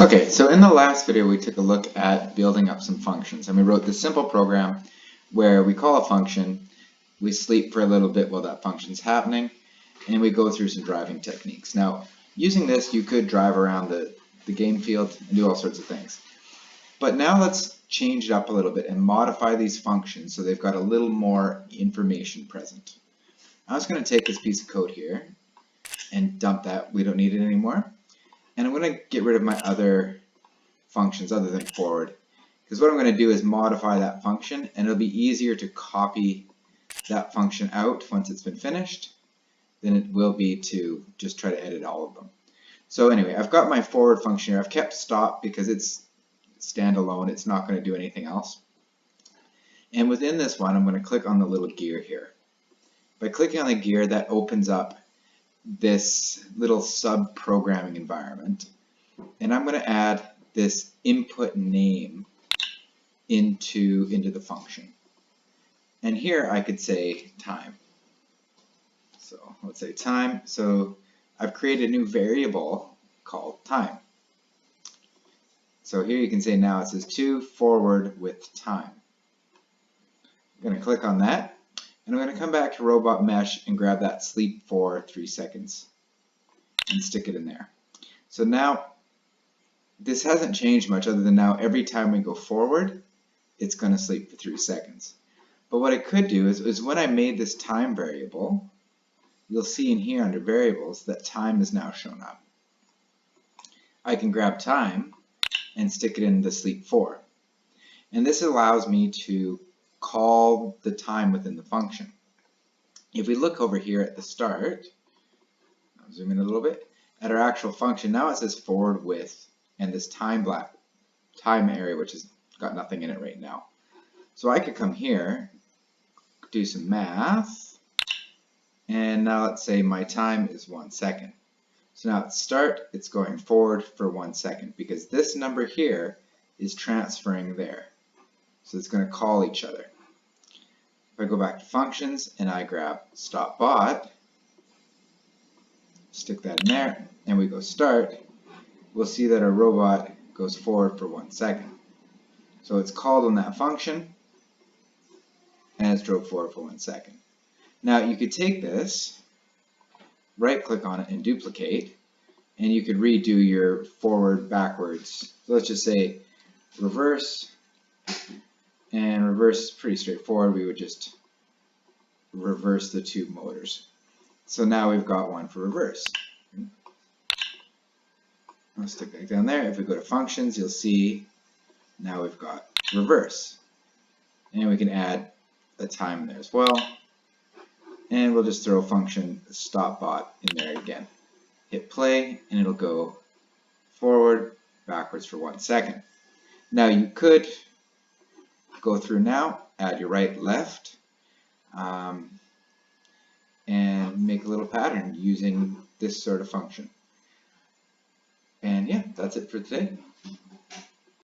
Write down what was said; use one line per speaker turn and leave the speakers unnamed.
Okay, so in the last video we took a look at building up some functions, and we wrote this simple program where we call a function, we sleep for a little bit while that function's happening, and we go through some driving techniques. Now, using this you could drive around the game field and do all sorts of things. But now let's change it up a little bit and modify these functions so they've got a little more information present. I'm just going to take this piece of code here and dump that, we don't need it anymore. And I'm going to get rid of my other functions other than forward, because what I'm going to do is modify that function, and it'll be easier to copy that function out once it's been finished than it will be to just try to edit all of them. So anyway, I've got my forward function here. I've kept stop because it's standalone. It's not going to do anything else. And within this one, I'm going to click on the little gear here. By clicking on the gear, that opens up this little sub-programming environment, and I'm going to add this input name into the function. And here I could say time. So let's say time. So I've created a new variable called time. So here you can say now it says to forward with time. I'm going to click on that. And I'm going to come back to Robot Mesh and grab that sleep for 3 seconds and stick it in there. So now this hasn't changed much other than now every time we go forward, it's going to sleep for 3 seconds. But what I could do is when I made this time variable, you'll see in here under variables that time is now shown up. I can grab time and stick it in the sleep for. And this allows me to call the time within the function. If we look over here at the start, I'll zoom in a little bit, at our actual function, now it says forward with, and this time area, which has got nothing in it right now. So I could come here, do some math, and now let's say my time is 1 second. So now at start, it's going forward for 1 second because this number here is transferring there. So it's going to call each other. If I go back to functions and I grab stop bot, stick that in there, and we go start, we'll see that our robot goes forward for 1 second. So it's called on that function, and it's drove forward for 1 second. Now you could take this, right click on it and duplicate, and you could redo your forward backwards. So let's just say reverse, and reverse is pretty straightforward. We would just reverse the two motors. So now we've got one for reverse. I'll stick that down there. If we go to functions, you'll see now we've got reverse. And we can add a time in there as well. And we'll just throw function stop bot in there again. Hit play, and it'll go forward, backwards for 1 second. Now you could go through now, add your right, left, and make a little pattern using this sort of function. And yeah, that's it for today.